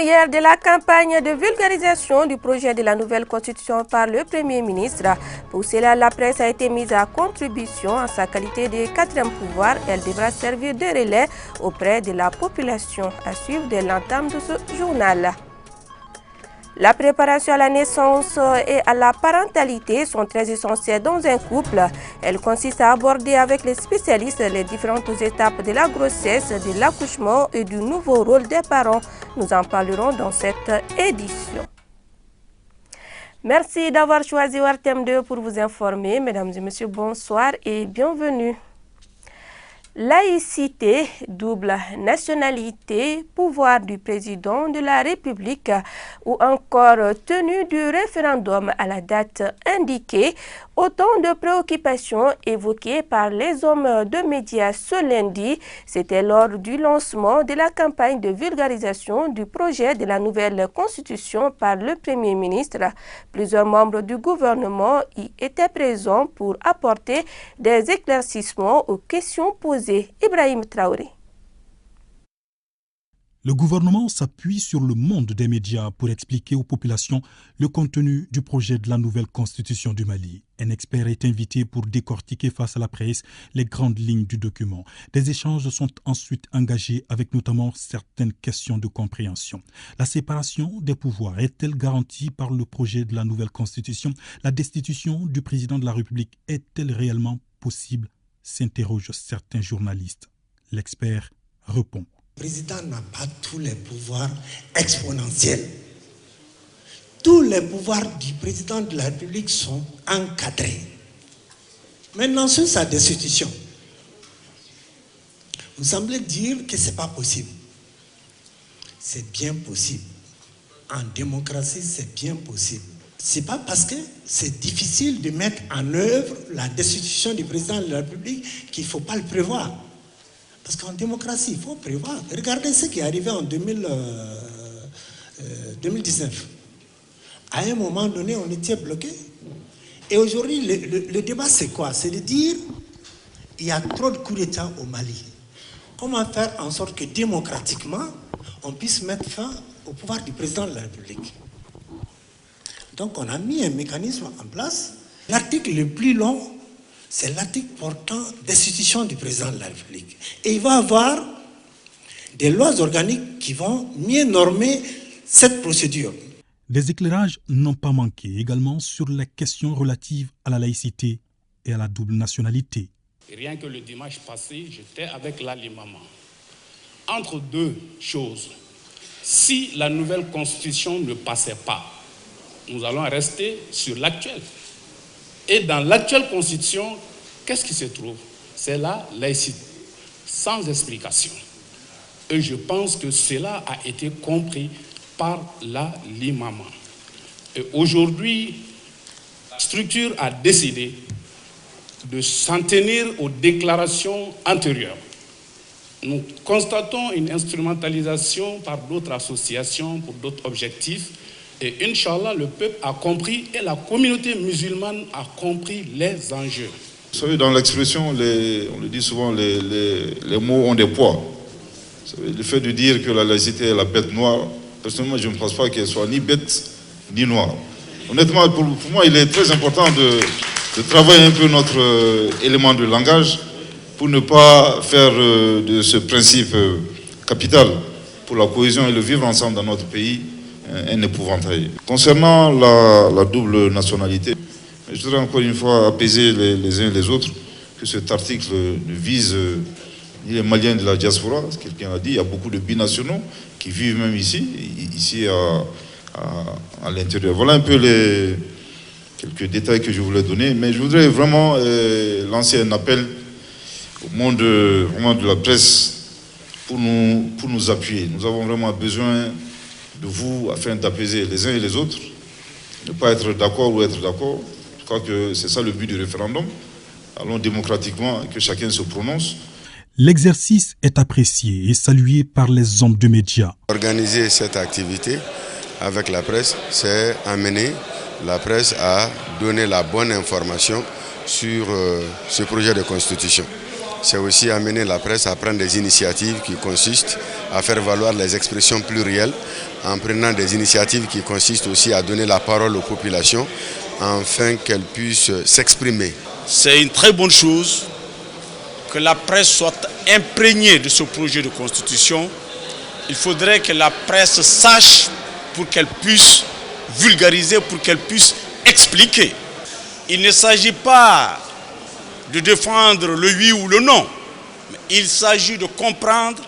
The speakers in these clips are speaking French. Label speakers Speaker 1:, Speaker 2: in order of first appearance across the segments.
Speaker 1: Hier de la campagne de vulgarisation du projet de la nouvelle constitution par le Premier ministre. Pour cela, la presse a été mise à contribution en sa qualité de quatrième pouvoir. Elle devra servir de relais auprès de la population à suivre dès l'entame de ce journal. La préparation à la naissance et à la parentalité sont très essentielles dans un couple. Elle consiste à aborder avec les spécialistes les différentes étapes de la grossesse, de l'accouchement et du nouveau rôle des parents. Nous en parlerons dans cette édition. Merci d'avoir choisi Wartem 2 pour vous informer. Mesdames et messieurs, bonsoir et bienvenue. Laïcité, double nationalité, pouvoir du président de la République ou encore tenue du référendum à la date indiquée, autant de préoccupations évoquées par les hommes de médias ce lundi. C'était lors du lancement de la campagne de vulgarisation du projet de la nouvelle constitution par le Premier ministre. Plusieurs membres du gouvernement y étaient présents pour apporter des éclaircissements aux questions posées. Ibrahim Traoré.
Speaker 2: Le gouvernement s'appuie sur le monde des médias pour expliquer aux populations le contenu du projet de la nouvelle constitution du Mali. Un expert est invité pour décortiquer face à la presse les grandes lignes du document. Des échanges sont ensuite engagés avec notamment certaines questions de compréhension. La séparation des pouvoirs est-elle garantie par le projet de la nouvelle constitution? La destitution du président de la République est-elle réellement possible? S'interrogent certains journalistes. L'expert répond.
Speaker 3: Le président n'a pas tous les pouvoirs exponentiels. Tous les pouvoirs du président de la République sont encadrés. Maintenant, sur sa destitution, vous semblez dire que ce n'est pas possible. C'est bien possible. En démocratie, c'est bien possible. Ce n'est pas parce que c'est difficile de mettre en œuvre la destitution du président de la République qu'il ne faut pas le prévoir. Parce qu'en démocratie, il faut prévoir. Regardez ce qui est arrivé en 2019. À un moment donné, on était bloqué. Et aujourd'hui, le débat, c'est quoi? C'est de dire qu'il y a trop de coups d'État au Mali. Comment faire en sorte que démocratiquement, on puisse mettre fin au pouvoir du président de la République? Donc on a mis un mécanisme en place. L'article le plus long, c'est l'article portant destitution du président de la République. Et il va y avoir des lois organiques qui vont mieux normer cette procédure.
Speaker 2: Des éclairages n'ont pas manqué également sur les questions relatives à la laïcité et à la double nationalité.
Speaker 4: Rien que le dimanche passé, j'étais avec l'Ali Maman. Entre deux choses, si la nouvelle constitution ne passait pas, nous allons rester sur l'actuel. Et dans l'actuelle constitution, qu'est-ce qui se trouve? C'est la laïcité, sans explication. Et je pense que cela a été compris par la Limama. Et aujourd'hui, la structure a décidé de s'en tenir aux déclarations antérieures. Nous constatons une instrumentalisation par d'autres associations pour d'autres objectifs. Et Inch'Allah, le peuple a compris et la communauté musulmane a compris les enjeux.
Speaker 5: Vous savez, dans l'expression, on le dit souvent, les mots ont des poids. Vous savez, le fait de dire que la laïcité est la bête noire, personnellement, je ne pense pas qu'elle soit ni bête ni noire. Honnêtement, pour moi, il est très important de travailler un peu notre élément de langage pour ne pas faire de ce principe capital pour la cohésion et le vivre ensemble dans notre pays un épouvantail. Concernant la double nationalité, je voudrais encore une fois apaiser les uns et les autres que cet article ne vise ni les Maliens de la diaspora, ce que quelqu'un a dit, il y a beaucoup de binationaux qui vivent même ici à l'intérieur. Voilà un peu les quelques détails que je voulais donner, mais je voudrais vraiment lancer un appel au monde vraiment de la presse pour nous appuyer. Nous avons vraiment besoin de vous afin d'apaiser les uns et les autres, ne pas être d'accord ou être d'accord. Je crois que c'est ça le but du référendum. Allons démocratiquement, que chacun se prononce.
Speaker 2: L'exercice est apprécié et salué par les hommes de médias.
Speaker 6: Organiser cette activité avec la presse, c'est amener la presse a donné la bonne information sur ce projet de constitution. C'est aussi amener la presse à prendre des initiatives qui consistent à faire valoir les expressions plurielles, en prenant des initiatives qui consistent aussi à donner la parole aux populations, afin qu'elles puissent s'exprimer.
Speaker 7: C'est une très bonne chose que la presse soit imprégnée de ce projet de constitution. Il faudrait que la presse sache pour qu'elle puisse vulgariser, pour qu'elle puisse expliquer. Il ne s'agit pas de défendre le oui ou le non, mais il s'agit de comprendre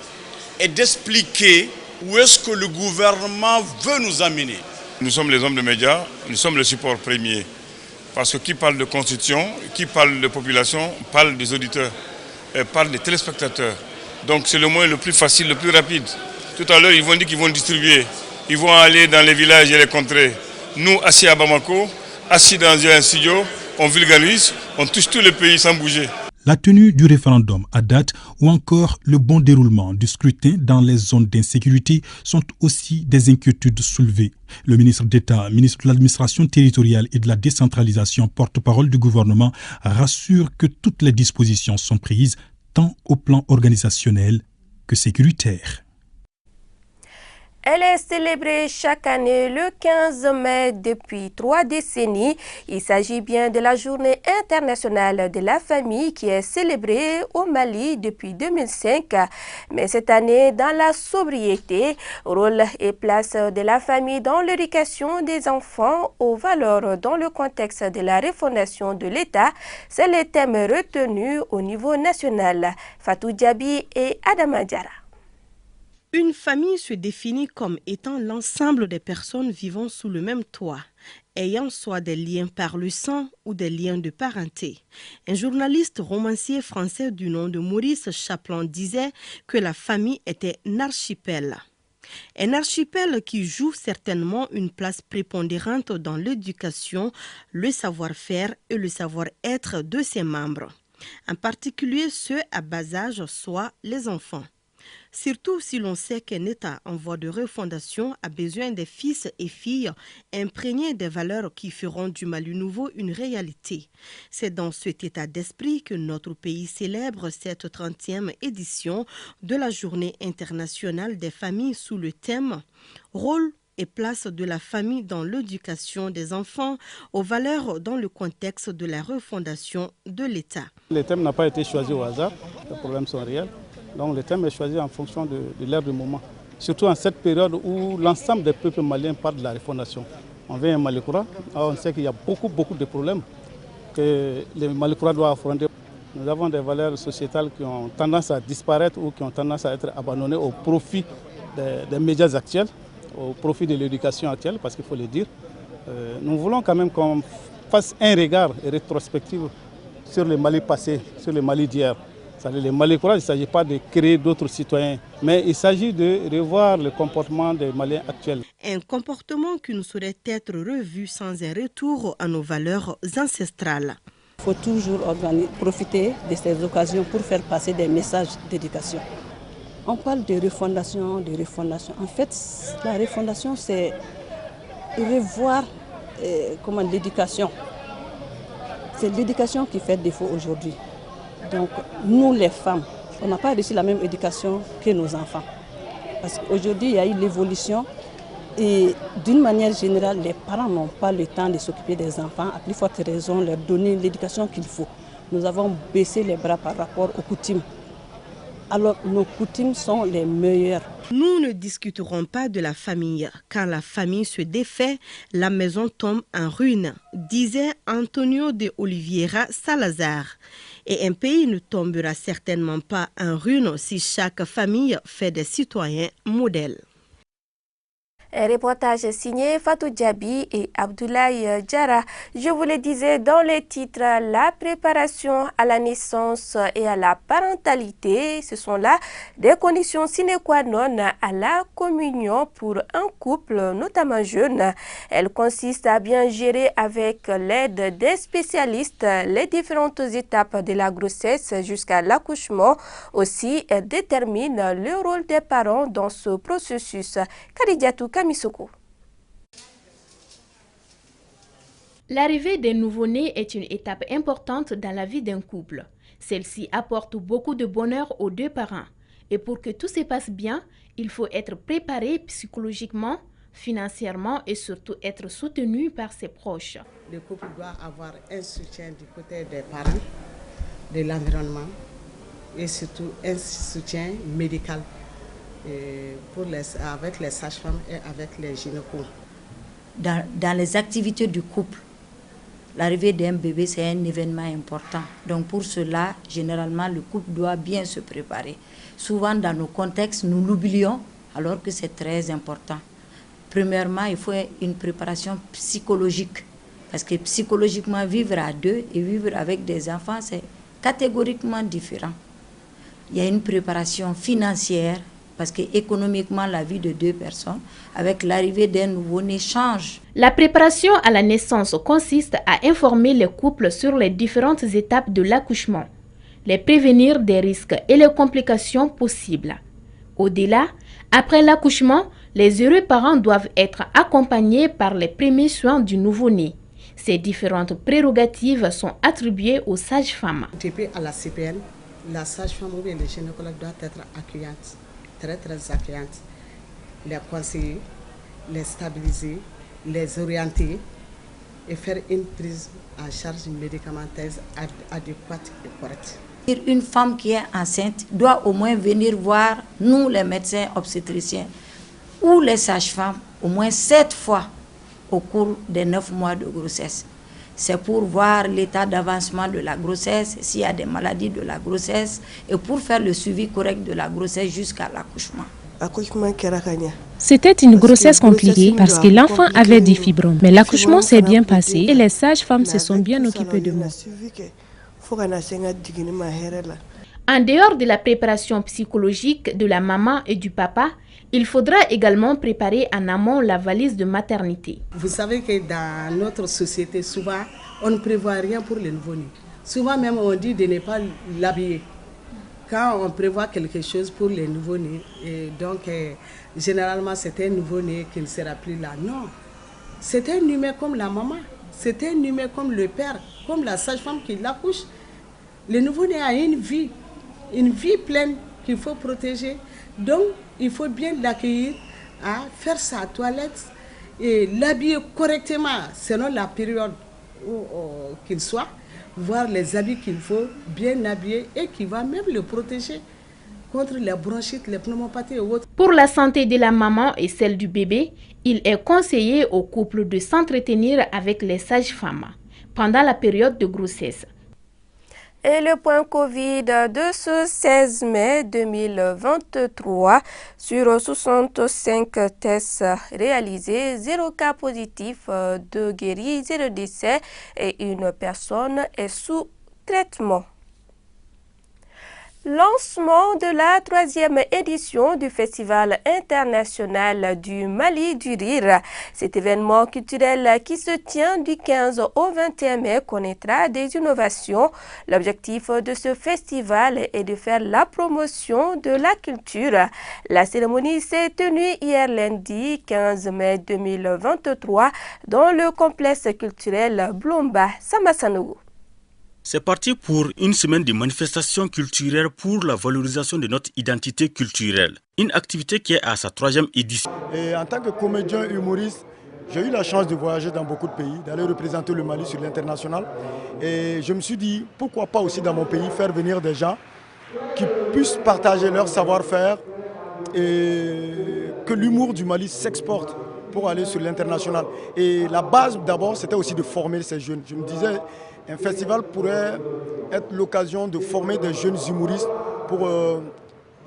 Speaker 7: et d'expliquer où est-ce que le gouvernement veut nous amener.
Speaker 8: Nous sommes les hommes de médias, nous sommes le support premier. Parce que qui parle de constitution, qui parle de population, parle des auditeurs, parle des téléspectateurs. Donc c'est le moyen le plus facile, le plus rapide. Tout à l'heure, ils vont dire qu'ils vont distribuer. Ils vont aller dans les villages et les contrées. Nous, assis à Bamako, assis dans un studio, on vulgarise, on touche tous les pays sans bouger.
Speaker 2: La tenue du référendum à date ou encore le bon déroulement du scrutin dans les zones d'insécurité sont aussi des inquiétudes soulevées. Le ministre d'État, ministre de l'administration territoriale et de la décentralisation, porte-parole du gouvernement, rassure que toutes les dispositions sont prises tant au plan organisationnel que sécuritaire.
Speaker 1: Elle est célébrée chaque année le 15 mai depuis 3 décennies. Il s'agit bien de la Journée internationale de la famille qui est célébrée au Mali depuis 2005. Mais cette année, dans la sobriété, rôle et place de la famille dans l'éducation des enfants aux valeurs dans le contexte de la refondation de l'État, c'est le thème retenu au niveau national. Fatou Diaby et Adama Diarra.
Speaker 9: Une famille se définit comme étant l'ensemble des personnes vivant sous le même toit, ayant soit des liens par le sang ou des liens de parenté. Un journaliste romancier français du nom de Maurice Chaplin disait que la famille était un archipel. Un archipel qui joue certainement une place prépondérante dans l'éducation, le savoir-faire et le savoir-être de ses membres, en particulier ceux à bas âge, soit les enfants. Surtout si l'on sait qu'un État en voie de refondation a besoin des fils et filles imprégnés des valeurs qui feront du Mali nouveau une réalité. C'est dans cet état d'esprit que notre pays célèbre cette 30e édition de la Journée internationale des familles sous le thème « Rôle et place de la famille dans l'éducation des enfants aux valeurs dans le contexte de la refondation de l'État ».
Speaker 10: Le thème n'a pas été choisi au hasard, les problèmes sont réels. Donc le thème est choisi en fonction de l'ère du moment. Surtout en cette période où l'ensemble des peuples maliens parlent de la refondation. On vient à Malikoura, on sait qu'il y a beaucoup de problèmes que les Malikoura doivent affronter. Nous avons des valeurs sociétales qui ont tendance à disparaître ou qui ont tendance à être abandonnées au profit des médias actuels, au profit de l'éducation actuelle, parce qu'il faut le dire. Nous voulons quand même qu'on fasse un regard rétrospectif sur le Mali passé, sur le Mali d'hier. Les Malikoura, il ne s'agit pas de créer d'autres citoyens, mais il s'agit de revoir le comportement des Maliens actuels.
Speaker 9: Un comportement qui ne saurait être revu sans un retour à nos valeurs ancestrales.
Speaker 11: Il faut toujours profiter de ces occasions pour faire passer des messages d'éducation. On parle de refondation, En fait, la refondation, c'est revoir l'éducation. C'est l'éducation qui fait défaut aujourd'hui. Donc, nous les femmes, on n'a pas reçu la même éducation que nos enfants. Parce qu'aujourd'hui, il y a eu l'évolution et d'une manière générale, les parents n'ont pas le temps de s'occuper des enfants. À plus forte raison, leur donner l'éducation qu'il faut. Nous avons baissé les bras par rapport aux coutumes. Alors, nos coutumes sont les meilleures.
Speaker 9: Nous ne discuterons pas de la famille. Quand la famille se défait, la maison tombe en ruine, disait Antonio de Oliveira Salazar. Et un pays ne tombera certainement pas en ruine si chaque famille fait des citoyens modèles.
Speaker 1: Un reportage signé Fatou Diaby et Abdoulaye Diarra. Je vous le disais dans les titres, la préparation à la naissance et à la parentalité, ce sont là des conditions sine qua non à la communion pour un couple, notamment jeune. Elle consiste à bien gérer avec l'aide des spécialistes les différentes étapes de la grossesse jusqu'à l'accouchement. Aussi, elle détermine le rôle des parents dans ce processus. Kadidiatou Kamisoko.
Speaker 12: L'arrivée des nouveau-nés est une étape importante dans la vie d'un couple. Celle-ci apporte beaucoup de bonheur aux deux parents. Et pour que tout se passe bien, il faut être préparé psychologiquement, financièrement et surtout être soutenu par ses proches.
Speaker 13: Le couple doit avoir un soutien du côté des parents, de l'environnement et surtout un soutien médical avec les sages-femmes et avec les gynécologues.
Speaker 14: Dans les activités du couple, l'arrivée d'un bébé, c'est un événement important. Donc pour cela, généralement, le couple doit bien se préparer. Souvent, dans nos contextes, nous l'oublions, alors que c'est très important. Premièrement, il faut une préparation psychologique. Parce que psychologiquement, vivre à deux et vivre avec des enfants, c'est catégoriquement différent. Il y a une préparation financière, parce que économiquement, la vie de deux personnes, avec l'arrivée d'un nouveau-né, change.
Speaker 12: La préparation à la naissance consiste à informer les couples sur les différentes étapes de l'accouchement, les prévenir des risques et les complications possibles. Au-delà, après l'accouchement, les heureux parents doivent être accompagnés par les premiers soins du nouveau-né. Ces différentes prérogatives sont attribuées aux sages-femmes.
Speaker 13: Depuis à la CPN, la sage-femme ou bien le gynécologue doit être accueillante, très accueillante. Les conseiller, les stabiliser, les orienter et faire une prise en charge médicamenteuse adéquate et correcte.
Speaker 14: Une femme qui est enceinte doit au moins venir voir nous, les médecins obstétriciens ou les sages-femmes, au moins 7 fois au cours des 9 mois de grossesse. C'est pour voir l'état d'avancement de la grossesse, s'il y a des maladies de la grossesse, et pour faire le suivi correct de la grossesse jusqu'à l'accouchement.
Speaker 15: C'était une grossesse compliquée parce que l'enfant avait des fibromes. Mais l'accouchement s'est bien passé et les sages-femmes se sont bien occupées de moi.
Speaker 12: En dehors de la préparation psychologique de la maman et du papa, il faudra également préparer en amont la valise de maternité.
Speaker 13: Vous savez que dans notre société, souvent, on ne prévoit rien pour les nouveau-nés. Souvent même, on dit de ne pas l'habiller. Quand on prévoit quelque chose pour les nouveau-nés, généralement, c'est un nouveau-né qui ne sera plus là. Non, c'est un humain comme la maman, c'est un humain comme le père, comme la sage-femme qui l'accouche. Le nouveau-né a une vie pleine qu'il faut protéger. Donc, il faut bien l'accueillir, faire sa toilette et l'habiller correctement selon la période qu'il soit, voir les habits qu'il faut bien habiller et qui va même le protéger contre les bronchites, les pneumopathies et autres.
Speaker 12: Pour la santé de la maman et celle du bébé, il est conseillé au couple de s'entretenir avec les sages-femmes pendant la période de grossesse.
Speaker 1: Et le point Covid de ce 16 mai 2023, sur 65 tests réalisés, 0 cas positif, 2 guéris, 0 décès et une personne est sous traitement. Lancement de la 3e édition du Festival international du Mali du Rire. Cet événement culturel qui se tient du 15 au 21 mai connaîtra des innovations. L'objectif de ce festival est de faire la promotion de la culture. La cérémonie s'est tenue hier lundi 15 mai 2023 dans le complexe culturel Blomba Samassanogo.
Speaker 16: C'est parti pour une semaine de manifestations culturelles pour la valorisation de notre identité culturelle. Une activité qui est à sa 3e édition.
Speaker 17: Et en tant que comédien humoriste, j'ai eu la chance de voyager dans beaucoup de pays, d'aller représenter le Mali sur l'international. Et je me suis dit, pourquoi pas aussi dans mon pays faire venir des gens qui puissent partager leur savoir-faire et que l'humour du Mali s'exporte pour aller sur l'international. Et la base d'abord, c'était aussi de former ces jeunes. Je me disais, un festival pourrait être l'occasion de former des jeunes humoristes pour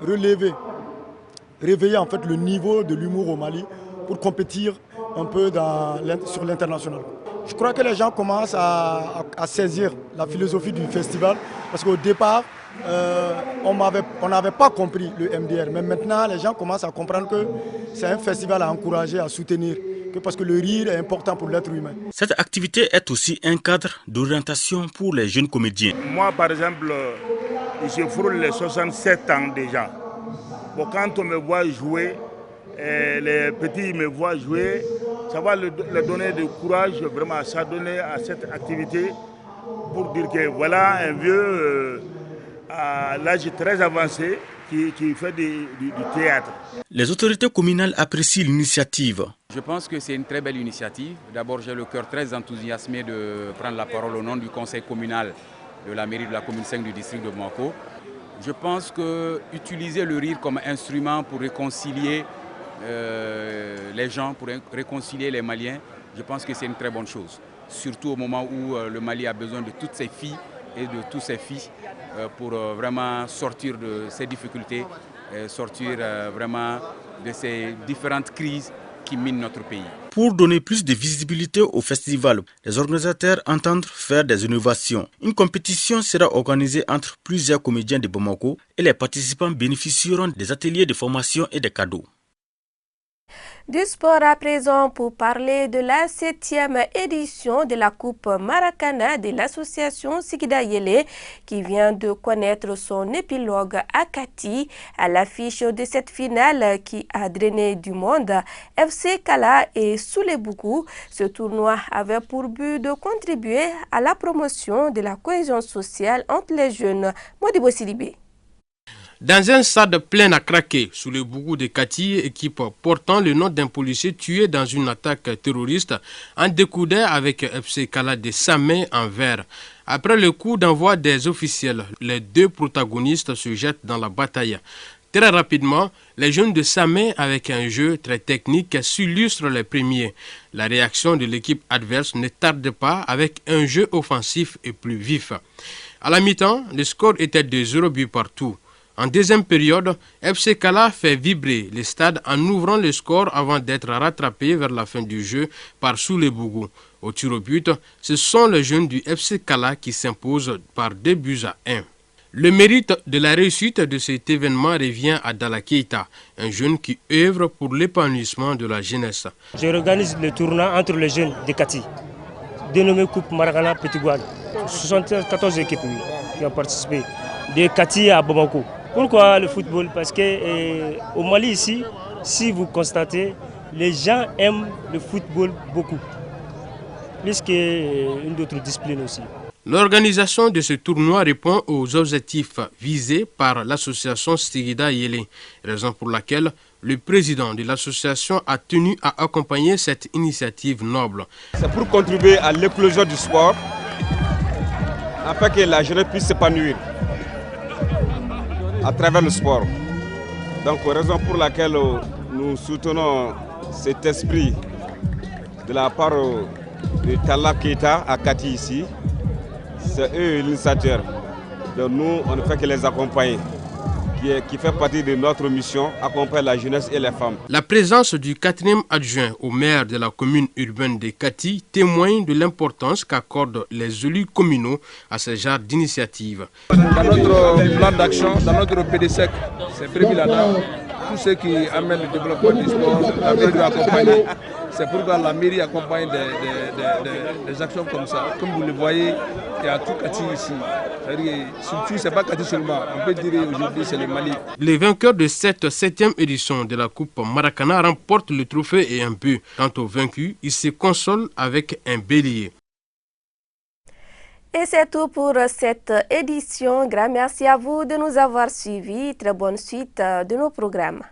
Speaker 17: réveiller en fait le niveau de l'humour au Mali pour compétir un peu sur l'international. Je crois que les gens commencent à saisir la philosophie du festival parce qu'au départ, on n'avait pas compris le MDR. Mais maintenant, les gens commencent à comprendre que c'est un festival à encourager, à soutenir. Parce que le rire est important pour l'être humain.
Speaker 16: Cette activité est aussi un cadre d'orientation pour les jeunes comédiens.
Speaker 18: Moi, par exemple, je frôle les 67 ans déjà. Bon, quand on me voit jouer, les petits me voient jouer, ça va leur donner du courage, vraiment s'adonner à cette activité pour dire que voilà un vieux à l'âge très avancé qui fait du théâtre.
Speaker 16: Les autorités communales apprécient l'initiative.
Speaker 19: Je pense que c'est une très belle initiative. D'abord, j'ai le cœur très enthousiasmé de prendre la parole au nom du conseil communal de la mairie de la commune 5 du district de Bamako. Je pense que utiliser le rire comme instrument pour réconcilier les gens, pour réconcilier les Maliens, je pense que c'est une très bonne chose. Surtout au moment où le Mali a besoin de toutes ses filles et de tous ses fils pour vraiment sortir de ces difficultés, sortir vraiment de ces différentes crises qui minent notre pays.
Speaker 16: Pour donner plus de visibilité au festival, les organisateurs entendent faire des innovations. Une compétition sera organisée entre plusieurs comédiens de Bamako et les participants bénéficieront des ateliers de formation et des cadeaux.
Speaker 1: Du sport à présent pour parler de la 7e édition de la Coupe Maracana de l'association Sigida Yele qui vient de connaître son épilogue à Kati. À l'affiche de cette finale qui a drainé du monde, FC Kala et Soulebougou. Ce tournoi avait pour but de contribuer à la promotion de la cohésion sociale entre les jeunes. Modibo Sidibé.
Speaker 20: Dans un stade plein à craquer, Soulebougou de Kati, équipe portant le nom d'un policier tué dans une attaque terroriste, en découdait avec FC Kala de Samé en vert. Après le coup d'envoi des officiels, les deux protagonistes se jettent dans la bataille. Très rapidement, les jeunes de Samé, avec un jeu très technique, s'illustrent les premiers. La réaction de l'équipe adverse ne tarde pas avec un jeu offensif et plus vif. À la mi-temps, le score était de 0 but partout. En deuxième période, FC Kala fait vibrer le stade en ouvrant le score avant d'être rattrapé vers la fin du jeu par Soulebougou. Au tir au but, ce sont les jeunes du FC Kala qui s'imposent par 2 buts à 1. Le mérite de la réussite de cet événement revient à Dala Keita, un jeune qui œuvre pour l'épanouissement de la jeunesse.
Speaker 21: J'organise le tournoi entre les jeunes de Kati, dénommé Coupe Maracana Petit Gouane. 74 équipes qui ont participé, de Kati à Bamako. Pourquoi le football? Parce qu'au Mali ici, si vous constatez, les gens aiment le football beaucoup, plus qu'une autre discipline aussi.
Speaker 20: L'organisation de ce tournoi répond aux objectifs visés par l'association Sigida Yele, raison pour laquelle le président de l'association a tenu à accompagner cette initiative noble.
Speaker 22: C'est pour contribuer à l'éclosion du sport, afin que la jeunesse puisse s'épanouir à travers le sport. Donc, raison pour laquelle nous soutenons cet esprit de la part de Dala Keita à Kati ici. C'est eux l'initiateur. Donc nous, on ne fait que les accompagner, qui fait partie de notre mission, accompagner la jeunesse et les femmes.
Speaker 20: La présence du 4e adjoint au maire de la commune urbaine de Kati témoigne de l'importance qu'accordent les élus communaux à ce genre d'initiative.
Speaker 23: Dans notre plan d'action, dans notre PDSEC, c'est prévu là-dedans. Tout ce qui amène le développement du sport, la mairie doit accompagner. C'est pourquoi la mairie accompagne des actions comme ça. Comme vous le voyez, il y a tout Kati ici. Surtout, ce n'est pas Kati seulement. On peut dire aujourd'hui, c'est le Mali.
Speaker 20: Les vainqueurs de cette 7e édition de la Coupe Maracana remportent le trophée et un but. Quant aux vaincus, ils se consolent avec un bélier.
Speaker 1: Et c'est tout pour cette édition. Grand merci à vous de nous avoir suivis. Très bonne suite de nos programmes.